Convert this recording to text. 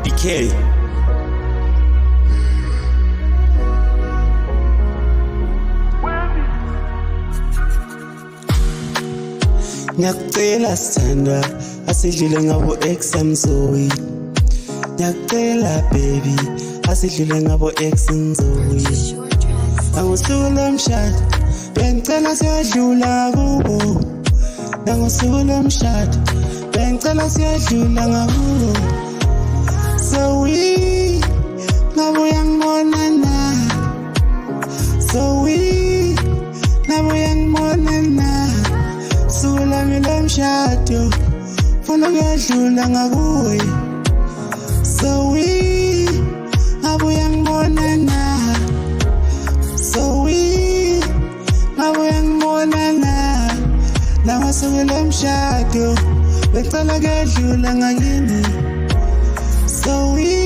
DK. Ngiyacela sithandwa asidlule ngabo ex Mzoyi. Ngiyacela baby asidlule ngabo ex Mzoyi. Nangosuku lomshado bengicela siyadlula kubo. Nangosuku lomshado bengicela siyadlula ngakubo. Zoe nabuya ngibona na. Zoe nabuya ngibona na. Sulami lomshado funa kuyadlula ngakuwe. Zoe nabuya ngibona na. Zoe nabuya ngibona na. Nangosuku lomshado bengicela kuyadlula ngakini. Zoe